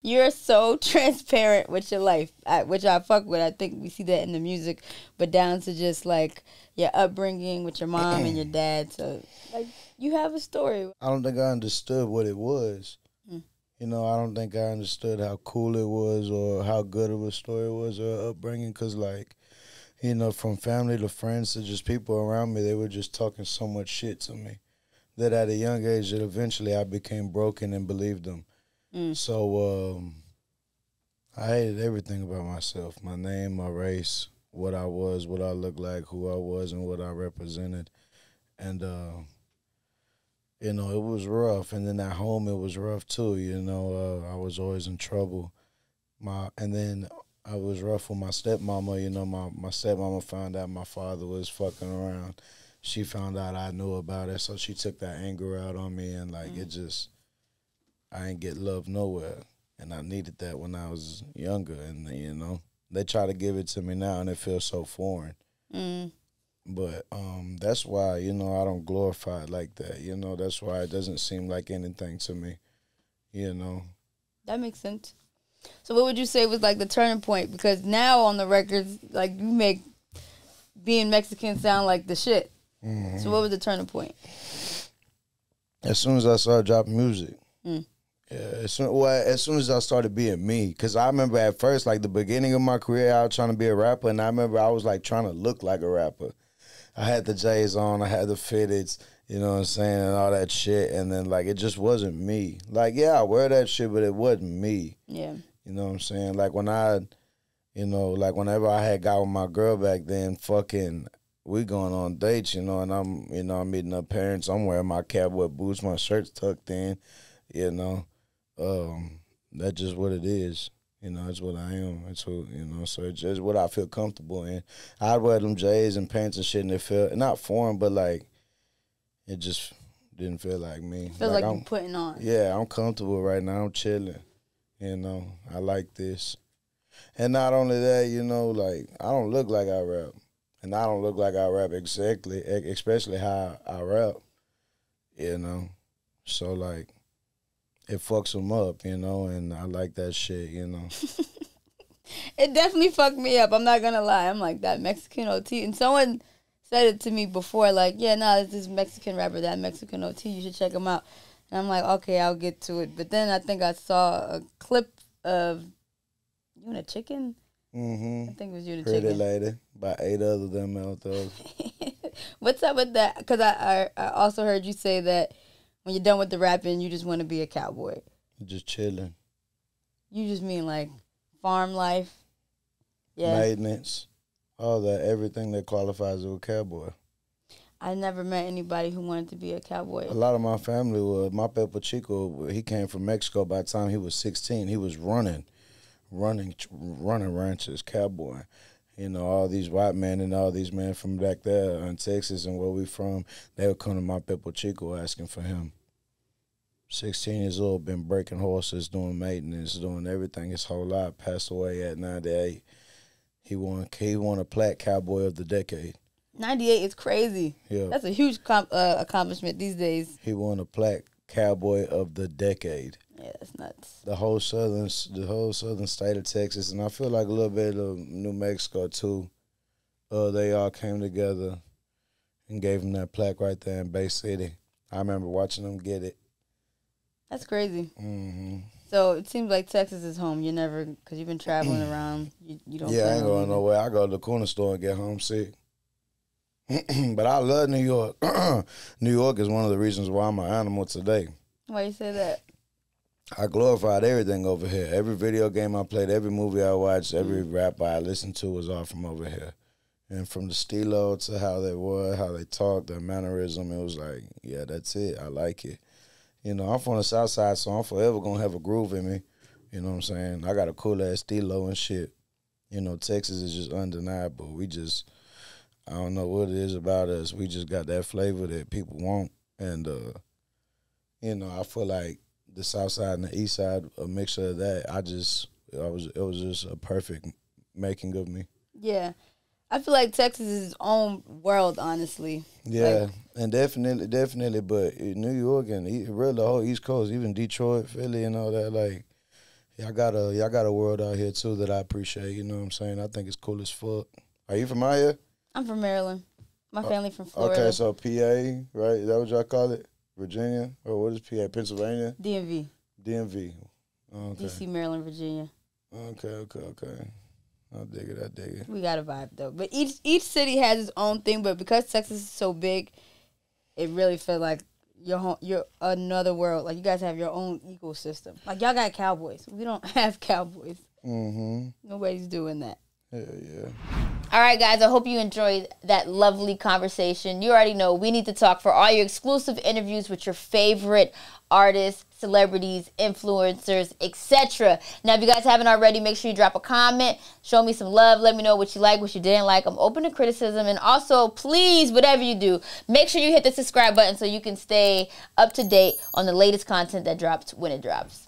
You're so transparent with your life, which I fuck with. I think we see that in the music, but down to just like your upbringing with your mom and your dad. So like you have a story. I don't think I understood what it was. You know, I don't think I understood how cool it was or how good of a story it was or upbringing. Because like, you know, from family to friends to just people around me, they were just talking so much shit to me that at a young age that eventually I became broken and believed them. So I hated everything about myself, my name, my race, what I was, what I looked like, who I was, and what I represented. And, you know, it was rough. And then at home, it was rough, too. You know, I was always in trouble. And then I was rough with my stepmama. You know, my stepmama found out my father was fucking around. She found out I knew about it, so she took that anger out on me. And, like, it just... I ain't get love nowhere, and I needed that when I was younger. And you know, they try to give it to me now, and it feels so foreign. But that's why I don't glorify it like that. You know, that's why it doesn't seem like anything to me. You know, that makes sense. So, what would you say was like the turning point? Because now on the records, like you make being Mexican sound like the shit. So, what was the turning point? As soon as I started dropping music. Yeah, as soon as I started being me, because I remember at first, like the beginning of my career, I was trying to be a rapper, and I remember I was like trying to look like a rapper. I had the J's on, I had the fitteds, you know what I'm saying, and all that shit, and then like it just wasn't me. Like, yeah, I wear that shit, but it wasn't me. Yeah. You know what I'm saying? Like when like whenever I had got with my girl back then, fucking, we going on dates, and I'm meeting her parents, I'm wearing my cowboy boots, my shirt's tucked in, that's just what it is. It's what I am. It's who, so it's just what I feel comfortable in. I'd wear them J's and pants and shit, and it felt, not foreign, but like, it just didn't feel like me. Feels like I'm putting on. Yeah, I'm comfortable right now. I'm chilling. I like this. And not only that, like, I don't look like I rap. And I don't look like I rap exactly, especially how I rap, So, like, it fucks them up, and I like that shit, It definitely fucked me up. I'm not gonna lie. I'm like, that Mexican OT. And someone said it to me before, like, yeah, no, it's this Mexican rapper, that Mexican OT. You should check him out. And I'm like, okay, I'll get to it. But then I think I saw a clip of You and a Chicken. I think it was You and a Chicken. Pretty Lady, by 8 other them out there. What's up with that? Because I also heard you say that when you're done with the rapping, you just want to be a cowboy. Just chilling. You just mean like farm life? Yeah. Maintenance. All that. Everything that qualifies as a cowboy. I never met anybody who wanted to be a cowboy. A lot of my family was. My Pepo Chico, he came from Mexico by the time he was 16. He was running ranches, cowboy. All these white men and all these men from back there in Texas and where we from, they would come to my Pepo Chico asking for him. 16 years old, been breaking horses, doing maintenance, doing everything his whole life. Passed away at 98. He won a plaque Cowboy of the Decade. 98 is crazy. Yeah. That's a huge accomplishment these days. He won a plaque Cowboy of the Decade. Yeah, that's nuts. The whole southern state of Texas, and I feel like a little bit of New Mexico too. They all came together and gave him that plaque right there in Bay City. I remember watching them get it. That's crazy. So it seems like Texas is home. You never, because you've been traveling around. You don't. Yeah, I ain't going nowhere. I go to the corner store and get homesick. But I love New York. New York is one of the reasons why I'm an animal today. Why you say that? I glorified everything over here. Every video game I played, every movie I watched, every rapper I listened to was all from over here. And from the stilo to how they were, how they talked, their mannerism, it was like, yeah, that's it. I like it. I'm from the South Side, so I'm forever going to have a groove in me. You know what I'm saying? I got a cool-ass stilo and shit. Texas is just undeniable. I don't know what it is about us. We just got that flavor that people want. And, I feel like the South Side and the East Side, a mixture of that, it was just a perfect making of me. Yeah. I feel like Texas is its own world, honestly. Yeah, and definitely, but New York and really the whole East Coast, even Detroit, Philly and all that, like, y'all got a world out here too that I appreciate. You know what I'm saying? I think it's cool as fuck. Are you from out here? I'm from Maryland. My family from Florida. Okay, so PA, right? Is that what y'all call it? Virginia? Or what is PA? Pennsylvania? DMV. DMV. Okay. DC, Maryland, Virginia. Okay. I dig it. We got a vibe though. But each city has its own thing, but because Texas is so big, it really feels like you're another world. Like you guys have your own ecosystem. Like y'all got cowboys. We don't have cowboys. Mm-hmm. Nobody's doing that. Yeah. All right, guys, I hope you enjoyed that lovely conversation. You already know we need to talk for all your exclusive interviews with your favorite artists, celebrities, influencers, etc. Now, if you guys haven't already, make sure you drop a comment. Show me some love. Let me know what you like, what you didn't like. I'm open to criticism. And also, please, whatever you do, make sure you hit the subscribe button so you can stay up to date on the latest content that drops when it drops.